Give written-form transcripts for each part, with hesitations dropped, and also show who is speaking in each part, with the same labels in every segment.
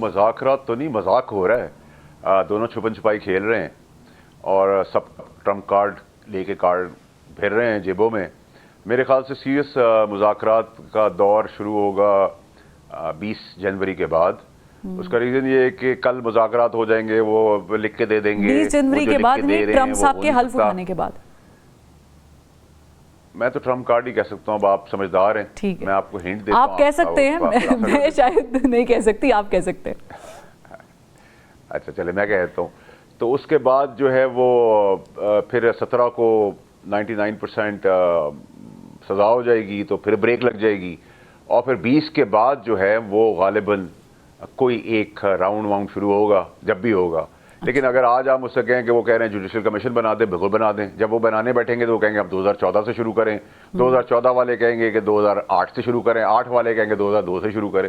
Speaker 1: مذاکرات تو نہیں، مذاق ہو رہا ہے. دونوں چھپن چھپائی کھیل رہے ہیں اور سب ٹرمپ کارڈ لے کے کارڈ پھر رہے ہیں جیبوں میں. میرے خیال سے سیریس مذاکرات کا دور شروع ہوگا 20 جنوری کے بعد. اس کا ریزن یہ ہے کہ کل مذاکرات ہو جائیں گے، وہ لکھ کے دے دیں گے
Speaker 2: 20 جنوری کے بعد نہیں، ٹرمپ صاحب کے حلف اٹھانے کے بعد.
Speaker 1: میں تو ٹرمپ کارڈ ہی کہہ سکتا ہوں. اب آپ سمجھدار ہیں،
Speaker 2: ٹھیک ہے،
Speaker 1: میں آپ کو ہنٹ دیتا ہوں.
Speaker 2: آپ کہہ سکتے ہیں، میں شاید نہیں کہہ سکتی، آپ کہہ سکتے ہیں.
Speaker 1: اچھا چلے میں کہتا ہوں. تو اس کے بعد جو ہے وہ پھر 17 کو 99% سزا ہو جائے گی، تو پھر بریک لگ جائے گی، اور پھر 20 کے بعد جو ہے وہ غالباً کوئی ایک راؤنڈ شروع ہوگا جب بھی ہوگا. لیکن اگر آج آپ مجھ سے کہیں کہ وہ کہہ رہے ہیں جوڈیشل کمیشن بنا دیں، بالکل بنا دیں. جب وہ بنانے بیٹھیں گے تو وہ کہیں گے ہم 2014 سے شروع کریں. 2014 والے کہیں گے کہ 2008 سے شروع کریں، 8 والے کہیں گے 2002 سے شروع کریں.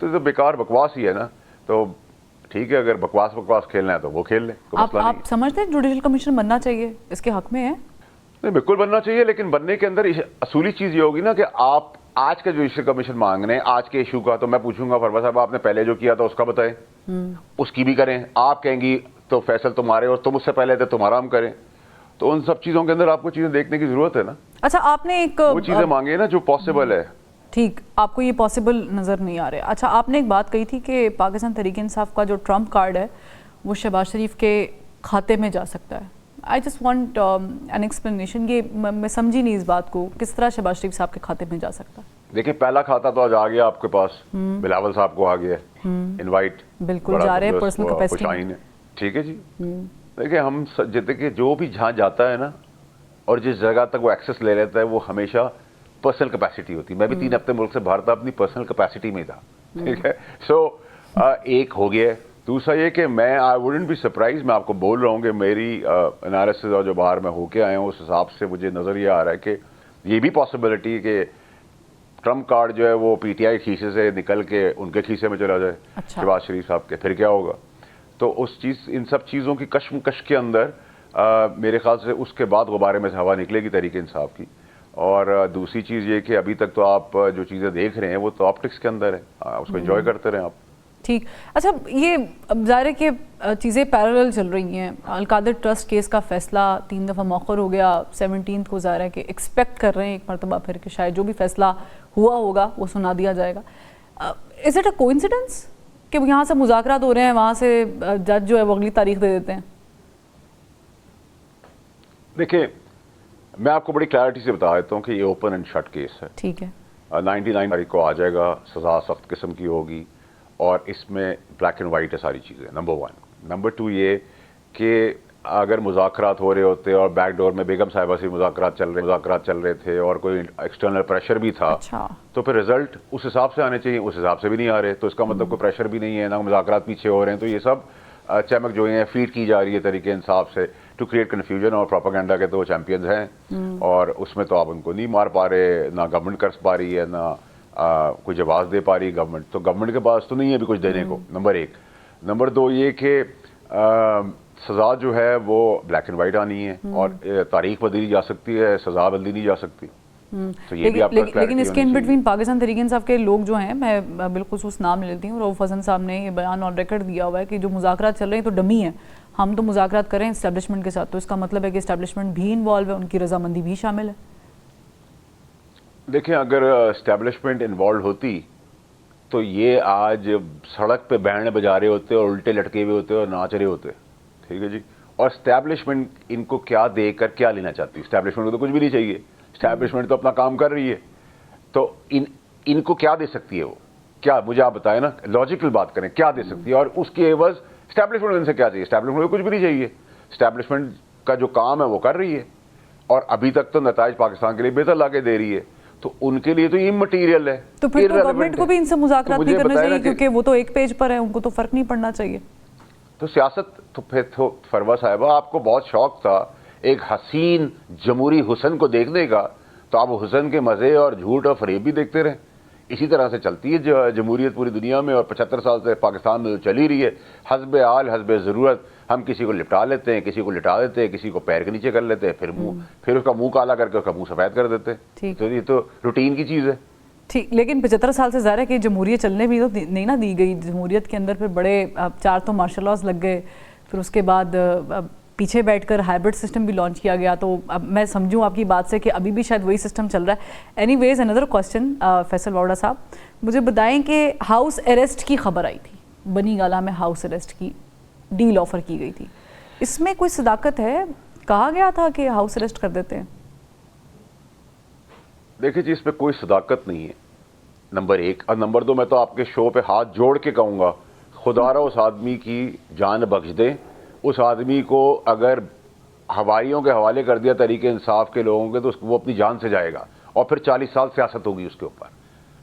Speaker 1: تو یہ تو بیکار بکواس ہی ہے نا. تو ٹھیک ہے، اگر بکواس کھیلنا ہے تو وہ کھیل لیں.
Speaker 2: آپ سمجھتے ہیں جوڈیشل کمیشن بننا چاہیے، اس کے حق میں ہے؟
Speaker 1: نہیں، بالکل بننا چاہیے، لیکن بننے کے اندر اصولی چیز یہ ہوگی نا کہ آپ آج کا جوڈیشل کمیشن مانگ رہے ہیں آج کے ایشو کا، تو میں پوچھوں گا فروا صاحب آپ نے پہلے جو کیا تھا اس کا بتائیں، اس کی بھی کریں. آپ کہیں گی تو فیصل تمہارے اور تم اس سے پہلے تھے تمہارا ہم کریں. تو ان سب چیزوں کے اندر آپ کو چیزیں دیکھنے کی ضرورت ہے نا.
Speaker 2: اچھا، آپ نے ایک
Speaker 1: وہ چیزیں مانگے نا جو پاسبل ہے.
Speaker 2: ٹھیک، آپ کو یہ پاسبل نظر نہیں آ رہے. اچھا، آپ نے ایک بات کہی تھی کہ پاکستان تحریک انصاف کا جو ٹرمپ کارڈ ہے وہ شہباز شریف کے کھاتے میں جا سکتا ہے. I just want an explanation. یہ میں سمجھی نہیں اس بات کو، کس طرح شہباز شریف صاحب کے کھاتے میں جا سکتا ہے؟
Speaker 1: دیکھیں، پہلا کھاتا تو آج آ گیا آپ کے پاس، بلاول صاحب کو آ گیا انوائٹ،
Speaker 2: بالکل جا رہے ہیں پرسنل کیپیسٹی میں.
Speaker 1: ٹھیک ہے جی. دیکھیں ہم کہ جو بھی جہاں جاتا ہے نا اور جس جگہ تک وہ ایکسس لے لیتا ہے وہ ہمیشہ پرسنل کیپیسٹی ہوتی ہے. میں بھی 3 ہفتے ملک سے باہر تھا، اپنی پرسنل کیپیسٹی میں ہی تھا. ٹھیک ہے. سو ایک ہو گیا. دوسرا یہ کہ میں آئی ووڈنٹ بی سرپرائز، میں آپ کو بول رہا ہوں کہ میری انالیسز اور جو باہر میں ہو کے آیا ہوں اس حساب سے مجھے نظر یہ آ رہا ہے کہ یہ بھی پاسبلٹی کہ ٹرمپ کارڈ جو ہے وہ پی ٹی آئی کھیسے سے نکل کے ان کے کھیسے میں چلا جائے، شہباز شریف صاحب کے. پھر کیا ہوگا؟ تو ان سب چیزوں کی کشمکش کے اندر میرے خیال سے اس کے بعد غبارے میں سے ہوا نکلے گی تحریک انصاف کی. اور دوسری چیز یہ کہ ابھی تک تو آپ جو چیزیں دیکھ رہے ہیں وہ تو آپٹکس کے اندر ہے، اس کو انجوائے کرتے رہیں آپ.
Speaker 2: ٹھیک. اچھا، یہ ظاہر ہے کہ چیزیں پیرالل چل رہی ہیں. القادر ٹرسٹ کیس کا فیصلہ 3 دفعہ مؤخر ہو گیا. 17 کو ظاہر ہے کہ ایکسپیکٹ کر رہے ہیں ایک مرتبہ پھر کہ شاید جو بھی فیصلہ ہوا ہوگا وہ سنا دیا جائے گا. از اٹ اے کوئنسیڈنس کہ یہاں سے مذاکرات ہو رہے ہیں، وہاں سے جج جو ہے وہ اگلی تاریخ دے دیتے ہیں؟
Speaker 1: دیکھیں، میں آپ کو بڑی کلیئرٹی سے بتا دیتا ہوں کہ یہ اوپن اینڈ شٹ کیس ہے.
Speaker 2: ٹھیک ہے.
Speaker 1: 99 تاریخ کو آ جائے گا، سزا سخت قسم کی ہوگی، اور اس میں بلیک اینڈ وائٹ ہے ساری چیزیں. نمبر 1. نمبر 2 یہ کہ اگر مذاکرات ہو رہے ہوتے اور بیک ڈور میں بیگم صاحبہ سے مذاکرات چل رہے تھے اور کوئی ایکسٹرنل پریشر بھی تھا، تو پھر رزلٹ اس حساب سے آنے چاہیے. اس حساب سے بھی نہیں آ رہے، تو اس کا مطلب کوئی پریشر بھی نہیں ہے، نہ مذاکرات پیچھے ہو رہے ہیں. تو یہ سب چمک جو ہیں فیڈ کی جا رہی ہے طریقے انصاف سے ٹو کریٹ کنفیوژن. اور پروپیگنڈا کے تو وہ چیمپئنز ہیں، اور اس میں تو آپ ان کو نہیں مار پا رہے، نہ گورنمنٹ کر پا رہی ہے، نہ کوئی جواز دے پا رہی گورنمنٹ. تو گورنمنٹ کے پاس تو نہیں ہے ابھی کچھ دینے کو. نمبر 1. نمبر 2 یہ کہ سزا جو ہے وہ بلیک اینڈ وائٹ آنی ہے، اور تاریخ بدلی جا سکتی ہے، سزا بدلی نہیں جا سکتی.
Speaker 2: لیکن اس کے ان بٹوین پاکستان تحریک انصاف کے لوگ جو ہیں، میں بالخصوص نام لیتی ہوں، رؤوف حسن صاحب نے یہ بیان آن ریکارڈ دیا ہوا ہے کہ جو مذاکرات چل رہے ہیں تو ڈمی ہیں، ہم تو مذاکرات کریں اسٹیبلشمنٹ کے ساتھ. تو اس کا مطلب ہے کہ اسٹیبلشمنٹ بھی انوالو ہے، ان کی رضامندی بھی شامل ہے.
Speaker 1: دیکھیں، اگر اسٹیبلشمنٹ انوالو ہوتی تو یہ آج سڑک پہ بینڈ بجا رہے ہوتے اور الٹے لٹکے ہوئے ہوتے اور ناچ رہے ہوتے. ٹھیک ہے جی. اور اسٹیبلشمنٹ ان کو کیا دے کر کیا لینا چاہتی؟ اسٹیبلشمنٹ کو تو کچھ بھی نہیں چاہیے. اسٹیبلشمنٹ تو اپنا کام کر رہی ہے، تو ان کو کیا دے سکتی ہے وہ؟ کیا مجھے آپ بتائیں نا، لاجیکل بات کریں، کیا دے سکتی ہے؟ اور اس کے عوض اسٹیبلشمنٹ ان سے کیا چاہیے؟ اسٹیبلشمنٹ کو کچھ بھی نہیں چاہیے. اسٹیبلشمنٹ کا جو کام ہے وہ کر رہی ہے، اور ابھی تک تو نتائج پاکستان کے لیے بہتر لا کے دے رھی ہے. تو ان کے لیے تو یہ مٹیریل ہے.
Speaker 2: تو پھر تو گورنمنٹ کو بھی ان سے مذاکرات نہیں کرنا چاہیے، کیونکہ وہ تو ایک پیج پر ہے، ان کو تو فرق نہیں پڑنا چاہیے.
Speaker 1: تو سیاست تو پھر تو فروا صاحبہ آپ کو بہت شوق تھا ایک حسین جمہوری حسن کو دیکھنے کا، تو آپ حسن کے مزے اور جھوٹ اور فریب بھی دیکھتے رہیں. اسی طرح سے چلتی ہے جمہوریت پوری دنیا میں، اور 75 سال سے پاکستان میں چل ہی رہی ہے. حسب حال حسب ضرورت ہم کسی کو لپٹا لیتے ہیں، کسی کو لٹا دیتے ہیں، کسی کو پیر کے نیچے کر لیتے ہیں، پھر اس کا منہ کالا کر کے اس کا منہ سفید کر دیتے ہیں. تو یہ تو روٹین کی چیز ہے.
Speaker 2: ٹھیک، لیکن 75 سال سے ظاہر ہے کہ جمہوریت چلنے بھی تو نہیں نا دی گئی. جمہوریت کے اندر پھر بڑے 4 تو مارشل لاز لگ گئے, پھر اس کے بعد پیچھے بیٹھ کر ہائبرڈ سسٹم بھی لانچ کیا گیا. تو اب میں سمجھوں آپ کی بات سے کہ ابھی بھی شاید وہی سسٹم چل رہا ہے. اینی ویز اندر کوسچن, فیصل واوڈا صاحب مجھے بتائیں کہ ہاؤس اریسٹ کی خبر آئی تھی, بنی گالہ میں ہاؤس اریسٹ کی ڈیل آفر کی گئی تھی, اس میں کوئی صداقت ہے؟ کہا گیا تھا کہ ہاؤس اریسٹ کر دیتے ہیں.
Speaker 1: دیکھیں جی, اس پہ کوئی صداقت نہیں ہے, نمبر 1. اور نمبر 2, میں تو آپ کے شو پہ ہاتھ جوڑ کے کہوں گا, خدا را اس آدمی کی جان بخش دے. اس آدمی کو اگر ہواریوں کے حوالے کر دیا تحریک انصاف کے لوگوں کے, تو وہ اپنی جان سے جائے گا, اور پھر 40 سال سیاست ہوگی اس کے اوپر.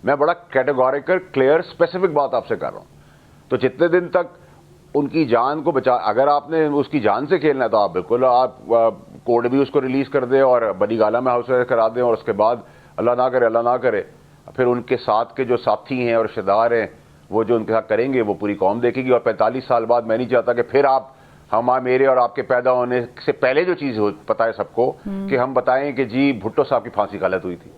Speaker 1: میں بڑا کیٹیگوریکل, کلیئر, اسپیسیفک بات آپ سے کر رہا ہوں. تو جتنے دن تک ان کی جان کو بچا, اگر آپ نے اس کی جان سے کھیلنا ہے تو آپ بالکل آپ کورٹ بھی اس کو ریلیز کر دیں اور بنی گالہ میں ہاؤس اریسٹ کرا دیں, اور اس کے بعد اللہ نہ کرے پھر ان کے ساتھ کے جو ساتھی ہیں اور رشتہ دار ہیں وہ جو ان کے ساتھ کریں گے وہ پوری قوم دیکھے گی. اور 45 سال بعد میں نہیں چاہتا کہ پھر آپ میرے اور آپ کے پیدا ہونے سے پہلے جو چیز پتہ ہے سب کو کہ ہم بتائیں کہ جی بھٹو صاحب کی پھانسی غلط ہوئی تھی.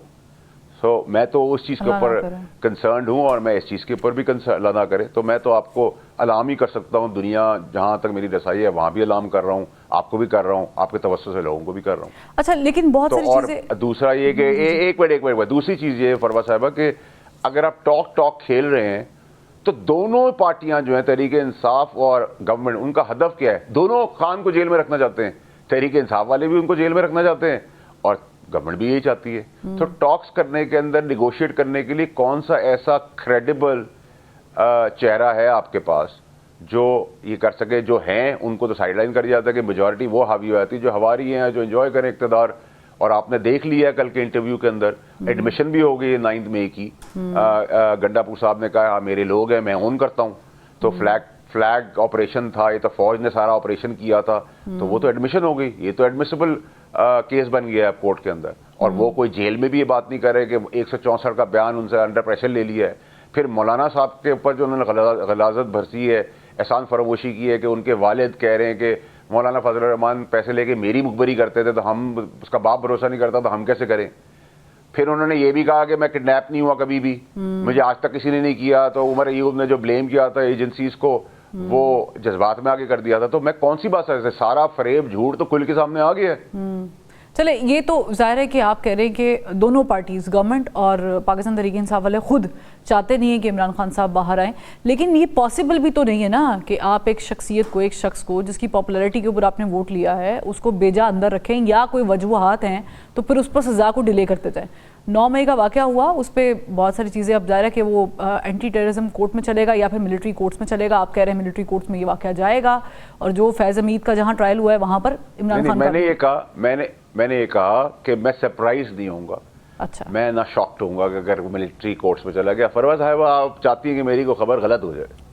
Speaker 1: سو میں تو اس چیز کے اوپر کنسرنڈ ہوں, اور میں اس چیز کے اوپر بھی اللہ نہ کرے. تو میں تو آپ کو الارم ہی کر سکتا ہوں, دنیا جہاں تک میری رسائی ہے وہاں بھی الارم کر رہا ہوں, آپ کو بھی کر رہا ہوں, آپ کے توسط سے لوگوں کو بھی کر رہا ہوں.
Speaker 2: اچھا, لیکن بہت ساری چیزیں.
Speaker 1: اور دوسرا یہ کہ ایک منٹ, دوسری چیز یہ فروا صاحبہ کہ اگر آپ ٹاک کھیل رہے ہیں تو دونوں پارٹیاں جو ہیں, تحریک انصاف اور گورنمنٹ, ان کا ہدف کیا ہے؟ دونوں خان کو جیل میں رکھنا چاہتے ہیں. تحریک انصاف والے بھی ان کو جیل میں رکھنا چاہتے ہیں اور گورنمنٹ بھی یہی چاہتی ہے. تو ٹاکس کرنے کے اندر, نیگوشیٹ کرنے کے لیے کون سا ایسا کریڈیبل چہرہ ہے آپ کے پاس جو یہ کر سکے؟ جو ہیں ان کو تو سائڈ لائن کر جاتا ہے کہ میجورٹی وہ حاوی ہو جاتی ہے جو ہواری ہیں, جو انجوائے کریں اقتدار. اور آپ نے دیکھ لیا ہے کل کے انٹرویو کے اندر, ایڈمیشن بھی ہو گئی 9 مئی کی. گنڈا پور صاحب نے کہا میرے لوگ ہیں, میں اون کرتا ہوں. تو فلیگ آپریشن تھا, یہ تو فوج نے سارا آپریشن کیا تھا, تو وہ تو ایڈمیشن ہو گئی. یہ تو ایڈمیسیبل کیس بن گیا ہے کورٹ کے اندر. اور وہ کوئی جیل میں بھی یہ بات نہیں کر رہے کہ 164 کا بیان ان سے انڈر پریشر لے لیا ہے. پھر مولانا صاحب کے اوپر جو انہوں نے غلاظت بھرسی ہے, احسان فراموشی کی ہے کہ ان کے والد کہہ رہے ہیں کہ مولانا فضل الرحمان پیسے لے کے میری مخبری کرتے تھے, تو ہم, اس کا باپ بھروسہ نہیں کرتا تو ہم کیسے کریں. پھر انہوں نے یہ بھی کہا کہ میں کڈنیپ نہیں ہوا کبھی بھی, مجھے آج تک کسی نے نہیں کیا. تو عمر ایوب نے جو بلیم کیا تھا ایجنسیز کو, وہ جذبات میں آگے کر دیا تھا. تو میں کون سی بات ہے, سارا فریب جھوٹ تو کھل کے سامنے آ گیا ہے.
Speaker 2: چلے, یہ تو ظاہر ہے کہ آپ کہہ رہے ہیں کہ دونوں پارٹیز, گورنمنٹ اور پاکستان تحریک انصاف والے, خود چاہتے نہیں ہیں کہ عمران خان صاحب باہر آئیں. لیکن یہ پاسبل بھی تو نہیں ہے نا کہ آپ ایک شخصیت کو, ایک شخص کو جس کی پاپولیرٹی کے اوپر آپ نے ووٹ لیا ہے, اس کو بیجا اندر رکھیں, یا کوئی وجوہات ہیں تو پھر اس پر سزا کو ڈیلے کرتے جائیں. 9 مئی کا واقعہ ہوا, اس پہ بہت ساری چیزیں, اب ظاہر ہے کہ وہ اینٹی ٹیررزم کورٹ میں چلے گا یا پھر ملٹری کورٹس میں چلے گا. آپ کہہ رہے ہیں ملٹری کورٹس میں یہ واقعہ جائے گا, اور جو فیض حمید کا جہاں ٹرائل ہوا ہے وہاں پر عمران خان.
Speaker 1: میں نے یہ کہا کہ میں سرپرائز نہیں ہوں گا.
Speaker 2: اچھا,
Speaker 1: میں نہ شاکڈ ہوں گا کہ اگر ملٹری کورٹس میں چلا گیا. فروا صاحبہ, آپ چاہتی ہیں کہ میری کو خبر غلط ہو جائے؟